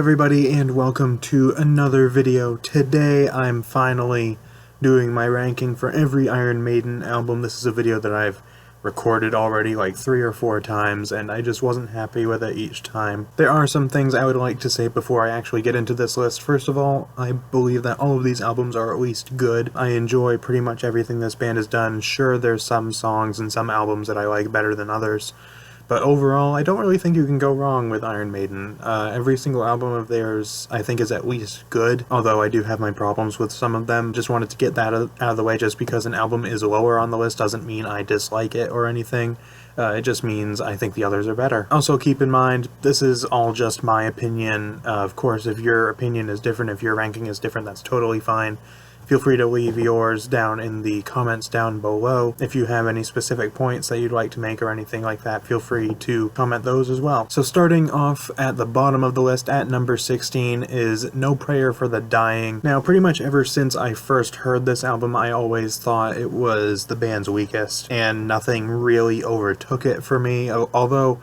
everybody, and welcome to another video. Today I'm finally doing my ranking for every Iron Maiden album. This is a video that I've recorded already like 3 or 4 times, and I just wasn't happy with it each time. There are some things I would like to say before I actually get into this list. First of all, I believe that all of these albums are at least good. I enjoy pretty much everything this band has done. Sure, there's some songs and some albums that I like better than others, but overall, I don't really think you can go wrong with Iron Maiden. Every single album of theirs, I think, is at least good, although I do have my problems with some of them. Just wanted to get that out of the way. Just because an album is lower on the list doesn't mean I dislike it or anything. It just means I think the others are better. Also, keep in mind, this is all just my opinion. Of course, if your opinion is different, if your ranking is different, that's totally fine. Feel free to leave yours down in the comments down below. If you have any specific points that you'd like to make or anything like that, feel free to comment those as well. So starting off at the bottom of the list at number 16 is No Prayer for the Dying. Now, pretty much ever since I first heard this album, I always thought it was the band's weakest, and nothing really overtook it for me, although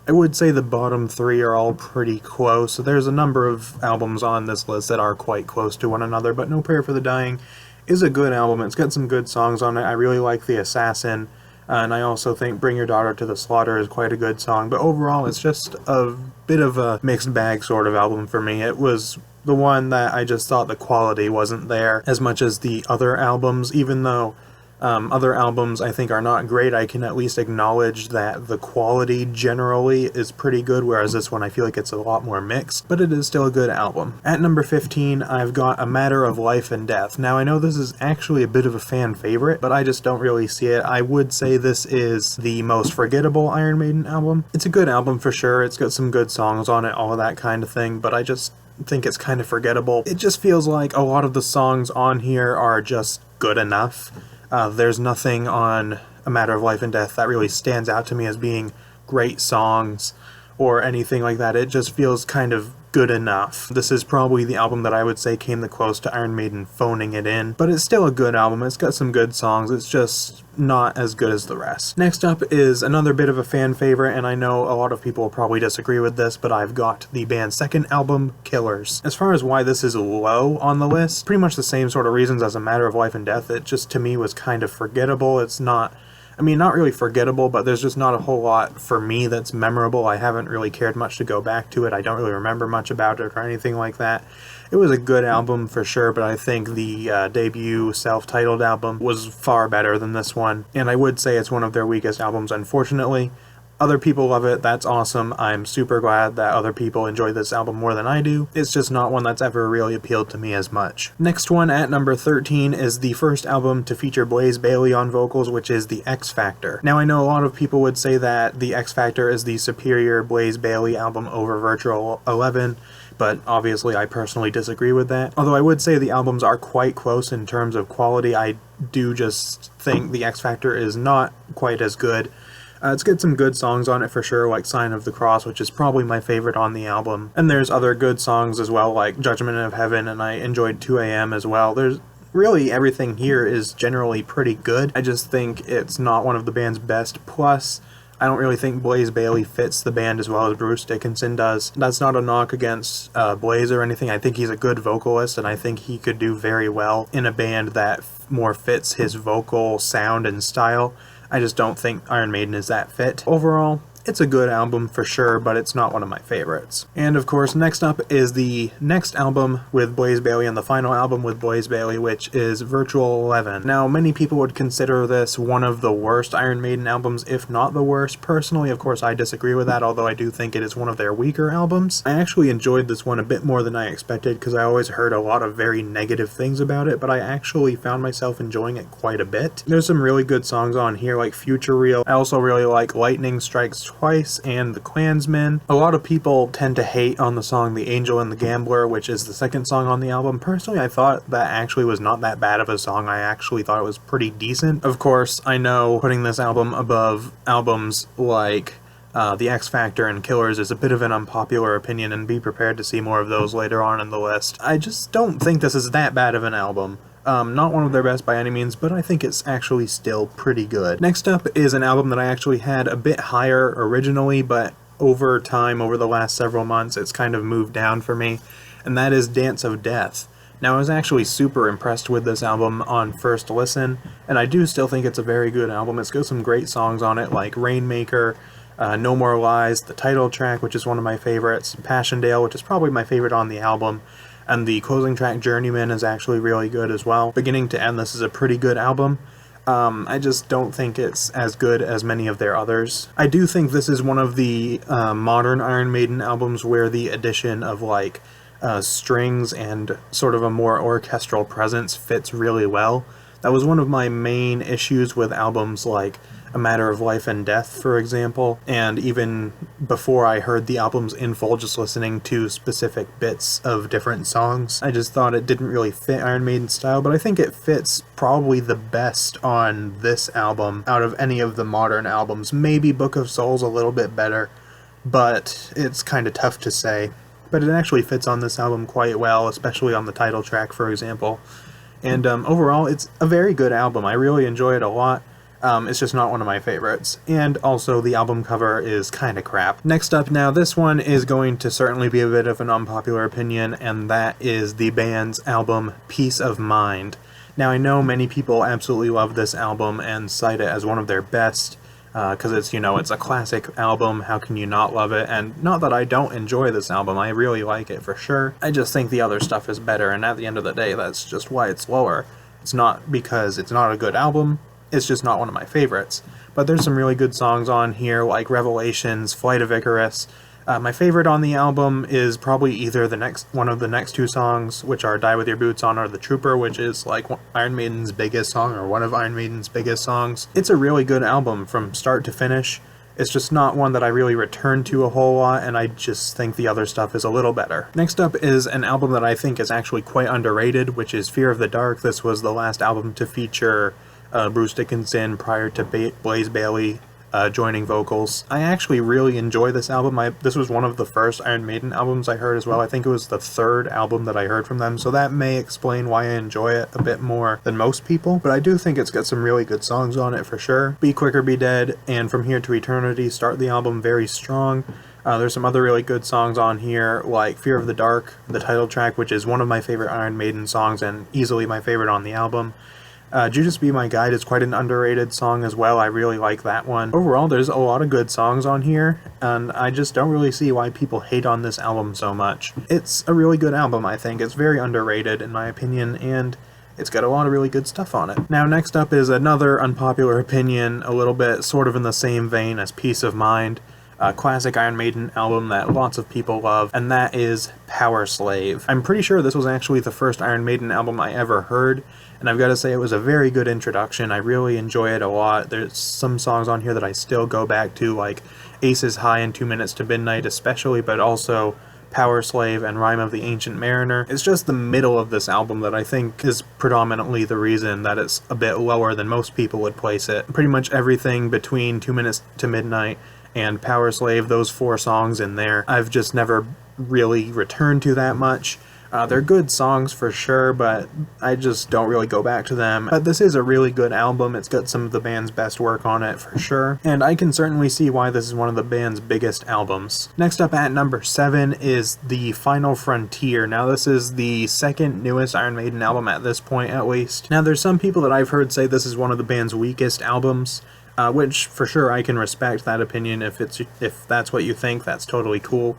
I would say the bottom 3 are all pretty close. So there's a number of albums on this list that are quite close to one another, but No Prayer for the Dying is a good album. It's got some good songs on it. I really like The Assassin, and I also think Bring Your Daughter to the Slaughter is quite a good song, but overall it's just a bit of a mixed bag sort of album for me. It was the one that I just thought the quality wasn't there as much as the other albums, even though other albums I think are not great. I can at least acknowledge that the quality generally is pretty good, whereas this one I feel like it's a lot more mixed, but it is still a good album. At number 15, I've got A Matter of Life and Death. Now, I know this is actually a bit of a fan favorite, but I just don't really see it. I would say this is the most forgettable Iron Maiden album. It's a good album for sure. It's got some good songs on it, all of that kind of thing, but I just think it's kind of forgettable. It just feels like a lot of the songs on here are just good enough. There's nothing on A Matter of Life and Death that really stands out to me as being great songs or anything like that. It just feels kind of good enough. This is probably the album that I would say came the close to Iron Maiden phoning it in, but it's still a good album. It's got some good songs. It's just not as good as the rest. Next up is another bit of a fan favorite, and I know a lot of people will probably disagree with this, but I've got the band's second album, Killers. As far as why this is low on the list, pretty much the same sort of reasons as A Matter of Life and Death. It just, to me, was kind of forgettable. It's not, I mean, not really forgettable, but there's just not a whole lot for me that's memorable. I haven't really cared much to go back to it. I don't really remember much about it or anything like that. It was a good album for sure, but I think the debut self-titled album was far better than this one, and I would say it's one of their weakest albums, unfortunately. Other people love it, that's awesome. I'm super glad that other people enjoy this album more than I do. It's just not one that's ever really appealed to me as much. Next one at number 13 is the first album to feature Blaze Bayley on vocals, which is The X Factor. Now, I know a lot of people would say that The X Factor is the superior Blaze Bayley album over Virtual 11, but obviously I personally disagree with that. Although I would say the albums are quite close in terms of quality, I do just think The X Factor is not quite as good. It's got some good songs on it for sure, like Sign of the Cross, which is probably my favorite on the album. And there's other good songs as well, like Judgment of Heaven, and I enjoyed 2 AM as well. There's really everything here is generally pretty good. I just think it's not one of the band's best. Plus, I don't really think Blaze Bayley fits the band as well as Bruce Dickinson does. That's not a knock against Blaze or anything. I think he's a good vocalist, and I think he could do very well in a band that more fits his vocal sound and style. I just don't think Iron Maiden is that fit. Overall, it's a good album for sure, but it's not one of my favorites. And of course, next up is the next album with Blaze Bayley and the final album with Blaze Bayley, which is Virtual 11. Now, many people would consider this one of the worst Iron Maiden albums, if not the worst. Personally, of course, I disagree with that, although I do think it is one of their weaker albums. I actually enjoyed this one a bit more than I expected, because I always heard a lot of very negative things about it, but I actually found myself enjoying it quite a bit. There's some really good songs on here, like Future Real. I also really like Lightning Strikes Twice and The Klansman. A lot of people tend to hate on the song The Angel and the Gambler, which is the second song on the album. Personally, I thought that actually was not that bad of a song. I actually thought it was pretty decent. Of course, I know putting this album above albums like The X Factor and Killers is a bit of an unpopular opinion, and be prepared to see more of those later on in the list. I just don't think this is that bad of an album. Not one of their best by any means, but I think it's actually still pretty good. Next up is an album that I actually had a bit higher originally, but over time, over the last several months, it's kind of moved down for me, and that is Dance of Death. Now, I was actually super impressed with this album on first listen, and I do still think it's a very good album. It's got some great songs on it, like Rainmaker, No More Lies, the title track, which is one of my favorites, Passchendaele, which is probably my favorite on the album, and the closing track, Journeyman, is actually really good as well. Beginning to end, this is a pretty good album. I just don't think it's as good as many of their others. I do think this is one of the modern Iron Maiden albums where the addition of, like, strings and sort of a more orchestral presence fits really well. That was one of my main issues with albums like A Matter of Life and Death, for example, and even before I heard the albums in full, just listening to specific bits of different songs, I just thought it didn't really fit Iron Maiden's style, but I think it fits probably the best on this album out of any of the modern albums. Maybe Book of Souls a little bit better, but it's kind of tough to say. But it actually fits on this album quite well, especially on the title track, for example. And overall, it's a very good album. I really enjoy it a lot. It's just not one of my favorites. And also, the album cover is kind of crap. Next up now, this one is going to certainly be a bit of an unpopular opinion, and that is the band's album, Peace of Mind. Now, I know many people absolutely love this album and cite it as one of their best, because it's, you know, it's a classic album, how can you not love it? And not that I don't enjoy this album, I really like it for sure. I just think the other stuff is better, and at the end of the day, that's just why it's lower. It's not because it's not a good album, it's just not one of my favorites. But there's some really good songs on here, like Revelations, Flight of Icarus. My favorite on the album is probably either one of the next two songs, which are Die With Your Boots On or The Trooper, which is like Iron Maiden's biggest song, or one of Iron Maiden's biggest songs. It's a really good album from start to finish. It's just not one that I really return to a whole lot, and I just think the other stuff is a little better. Next up is an album that I think is actually quite underrated, which is Fear of the Dark. This was the last album to feature Bruce Dickinson prior to Blaze Bayley joining vocals. I actually really enjoy this album. This was one of the first Iron Maiden albums I heard as well. I think it was the third album that I heard from them, so that may explain why I enjoy it a bit more than most people, but I do think it's got some really good songs on it for sure. Be Quick or Be Dead and From Here to Eternity start the album very strong. There's some other really good songs on here, like Fear of the Dark, the title track, which is one of my favorite Iron Maiden songs and easily my favorite on the album. Judas Be My Guide is quite an underrated song as well. I really like that one. Overall, there's a lot of good songs on here, and I just don't really see why people hate on this album so much. It's a really good album, I think. It's very underrated, in my opinion, and it's got a lot of really good stuff on it. Now, next up is another unpopular opinion, a little bit sort of in the same vein as Peace of Mind. A classic Iron Maiden album that lots of people love, and that is Power Slave. I'm pretty sure this was actually the first Iron Maiden album I ever heard, and I've got to say it was a very good introduction. I really enjoy it a lot. There's some songs on here that I still go back to, like Aces High and 2 Minutes to Midnight especially, but also Power Slave and Rhyme of the Ancient Mariner. It's just the middle of this album that I think is predominantly the reason that it's a bit lower than most people would place it. Pretty much everything between 2 Minutes to Midnight and Power Slave, those 4 songs in there, I've just never really returned to that much. They're good songs for sure, but I just don't really go back to them. But this is a really good album. It's got some of the band's best work on it for sure, and I can certainly see why this is one of the band's biggest albums. Next up at number 7 is The Final Frontier. Now, this is the second newest Iron Maiden album at this point, at least. Now, there's some people that I've heard say this is one of the band's weakest albums, which for sure I can respect that opinion. If that's what you think, that's totally cool.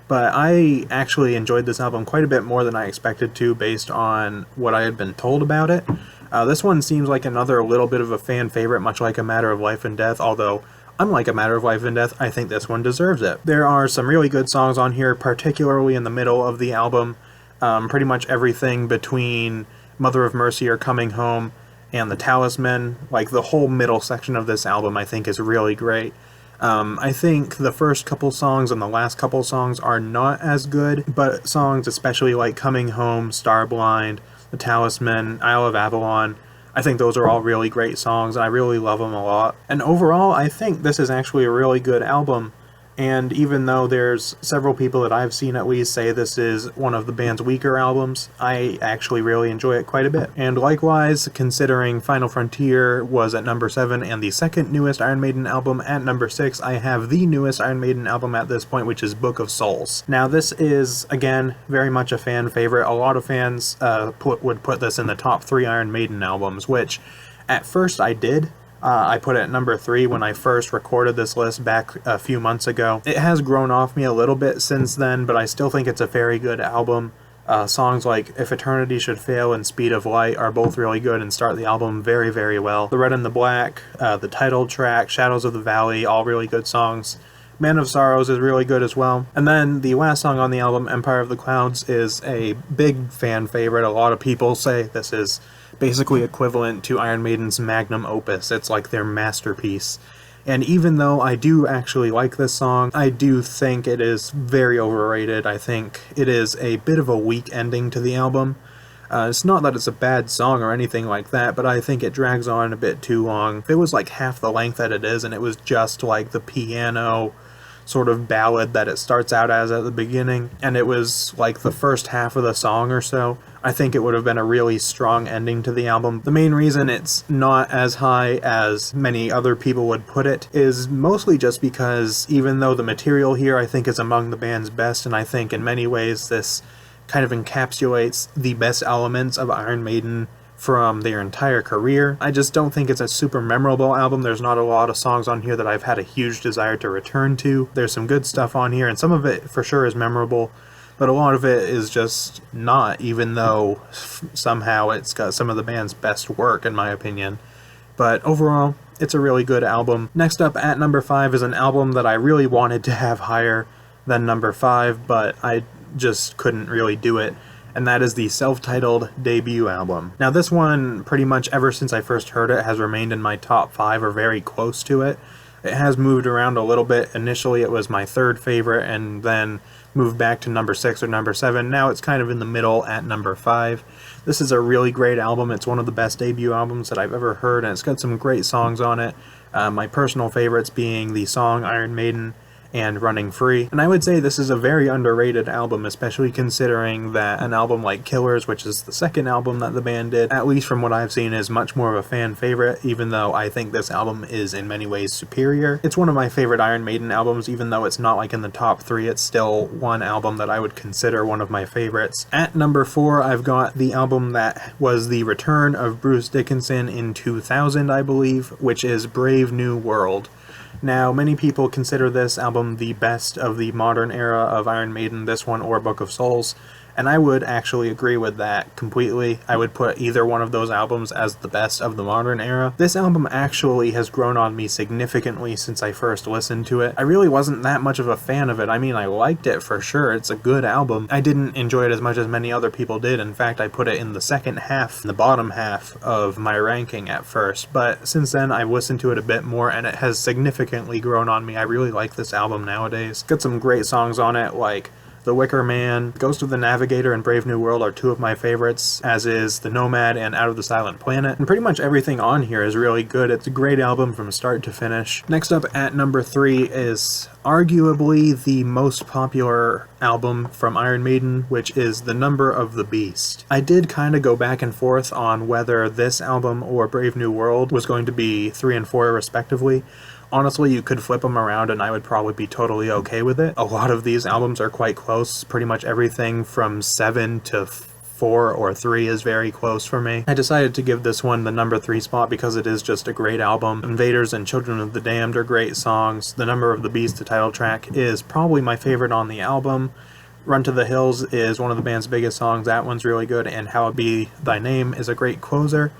But I actually enjoyed this album quite a bit more than I expected to based on what I had been told about it. This one seems like another little bit of a fan favorite, much like A Matter of Life and Death, although unlike A Matter of Life and Death, I think this one deserves it. There are some really good songs on here, particularly in the middle of the album. Pretty much everything between Mother of Mercy or Coming Home and The Talisman, like the whole middle section of this album I think is really great. I think the first couple songs and the last couple songs are not as good, but songs especially like Coming Home, Starblind, The Talisman, Isle of Avalon, I think those are all really great songs, and I really love them a lot. And overall, I think this is actually a really good album. And even though there's several people that I've seen at least say this is one of the band's weaker albums, I actually really enjoy it quite a bit. And likewise, considering Final Frontier was at number 7 and the second newest Iron Maiden album at number 6, I have the newest Iron Maiden album at this point, which is Book of Souls. Now this is, again, very much a fan favorite. A lot of fans would put this in the top 3 Iron Maiden albums, which at first I did. I put it at number 3 when I first recorded this list back a few months ago. It has grown off me a little bit since then, but I still think it's a very good album. Songs like If Eternity Should Fail and Speed of Light are both really good and start the album very, very well. The Red and the Black, the title track, Shadows of the Valley, all really good songs. Man of Sorrows is really good as well. And then the last song on the album, Empire of the Clouds, is a big fan favorite. A lot of people say this is basically equivalent to Iron Maiden's magnum opus. It's like their masterpiece. And even though I do actually like this song, I do think it is very overrated. I think it is a bit of a weak ending to the album. It's not that it's a bad song or anything like that, but I think it drags on a bit too long. It was like half the length that it is, and it was just like the piano sort of ballad that it starts out as at the beginning, and it was like the first half of the song or so. I think it would have been a really strong ending to the album. The main reason it's not as high as many other people would put it is mostly just because even though the material here I think is among the band's best, and I think in many ways this kind of encapsulates the best elements of Iron Maiden from their entire career, I just don't think it's a super memorable album. There's not a lot of songs on here that I've had a huge desire to return to. There's some good stuff on here, and some of it for sure is memorable, but a lot of it is just not, even though somehow it's got some of the band's best work, in my opinion. But overall, it's a really good album. Next up at number 5 is an album that I really wanted to have higher than number 5, but I just couldn't really do it, and that is the self-titled debut album. Now this one, pretty much ever since I first heard it, has remained in my top 5 or very close to it. It has moved around a little bit. Initially it was my 3rd favorite and then moved back to number 6 or number 7. Now it's kind of in the middle at number 5. This is a really great album. It's one of the best debut albums that I've ever heard, and it's got some great songs on it. My personal favorites being the song Iron Maiden and Running Free. And I would say this is a very underrated album, especially considering that an album like Killers, which is the second album that the band did, at least from what I've seen, is much more of a fan favorite, even though I think this album is in many ways superior. It's one of my favorite Iron Maiden albums, even though it's not like in the top 3, it's still one album that I would consider one of my favorites. At number 4, I've got the album that was the return of Bruce Dickinson in 2000, I believe, which is Brave New World. Now, many people consider this album the best of the modern era of Iron Maiden, this one or Book of Souls, and I would actually agree with that completely. I would put either one of those albums as the best of the modern era. This album actually has grown on me significantly since I first listened to it. I really wasn't that much of a fan of it. I mean, I liked it for sure. It's a good album. I didn't enjoy it as much as many other people did. In fact, I put it in the second half, the bottom half of my ranking at first, but since then I've listened to it a bit more and it has significantly grown on me. I really like this album nowadays. It's got some great songs on it, like The Wicker Man, Ghost of the Navigator, and Brave New World are two of my favorites, as is The Nomad and Out of the Silent Planet. And pretty much everything on here is really good. It's a great album from start to finish. Next up at number 3 is arguably the most popular album from Iron Maiden, which is The Number of the Beast. I did kind of go back and forth on whether this album or Brave New World was going to be 3 and 4 respectively. Honestly, you could flip them around and I would probably be totally okay with it. A lot of these albums are quite close. Pretty much everything from 7 to 4 or 3 is very close for me. I decided to give this one the number 3 spot because it is just a great album. Invaders and Children of the Damned are great songs. The Number of the Beast, the title track, is probably my favorite on the album. Run to the Hills is one of the band's biggest songs. That one's really good. And How It Be Thy Name is a great closer.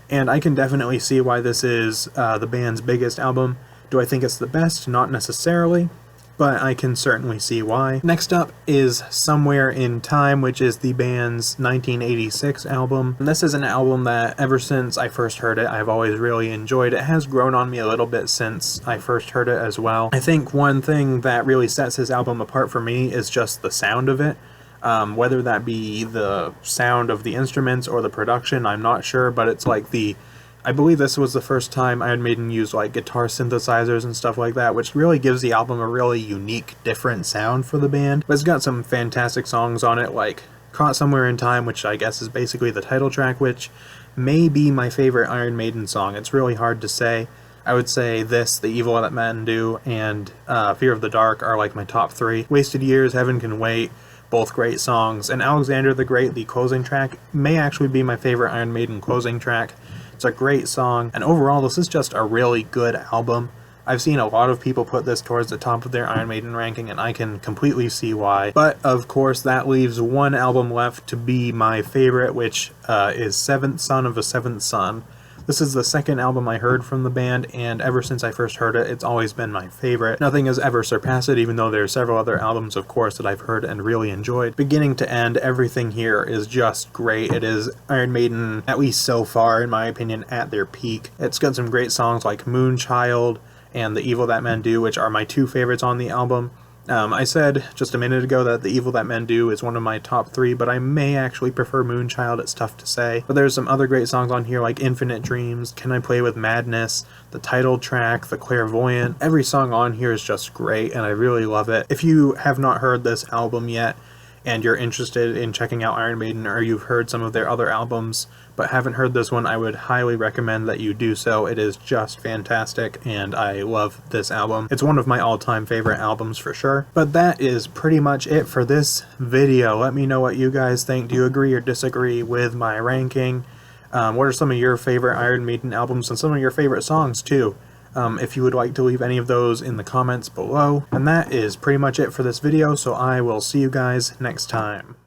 And I can definitely see why this is the band's biggest album. Do I think it's the best? Not necessarily, but I can certainly see why. Next up is Somewhere in Time, which is the band's 1986 album. And this is an album that ever since I first heard it, I've always really enjoyed. It has grown on me a little bit since I first heard it as well. I think one thing that really sets this album apart for me is just the sound of it. Whether that be the sound of the instruments or the production, I'm not sure, but it's like the I believe this was the first time Iron Maiden used like guitar synthesizers and stuff like that, which really gives the album a really unique, different sound for the band. But it's got some fantastic songs on it, like Caught Somewhere in Time, which I guess is basically the title track, which may be my favorite Iron Maiden song. It's really hard to say. I would say this, The Evil That Men Do, and Fear of the Dark are like my top three. Wasted Years, Heaven Can Wait, both great songs. And Alexander the Great, the closing track, may actually be my favorite Iron Maiden closing track. It's a great song, and overall this is just a really good album. I've seen a lot of people put this towards the top of their Iron Maiden ranking, and I can completely see why. But of course that leaves one album left to be my favorite, which is Seventh Son of a Seventh Son. This is the second album I heard from the band, and ever since I first heard it, it's always been my favorite. Nothing has ever surpassed it, even though there are several other albums, of course, that I've heard and really enjoyed. Beginning to end, everything here is just great. It is Iron Maiden, at least so far, in my opinion, at their peak. It's got some great songs like Moonchild and The Evil That Men Do, which are my two favorites on the album. I said just a minute ago that The Evil That Men Do is one of my top three, but I may actually prefer Moonchild. It's tough to say. But there's some other great songs on here like Infinite Dreams, Can I Play With Madness, the title track, The Clairvoyant. Every song on here is just great, and I really love it. If you have not heard this album yet, and you're interested in checking out Iron Maiden, or you've heard some of their other albums but haven't heard this one, I would highly recommend that you do so. It is just fantastic, and I love this album. It's one of my all-time favorite albums for sure. But that is pretty much it for this video. Let me know what you guys think. Do you agree or disagree with my ranking? What are some of your favorite Iron Maiden albums, and some of your favorite songs too? If you would like to leave any of those in the comments below. And that is pretty much it for this video, so I will see you guys next time.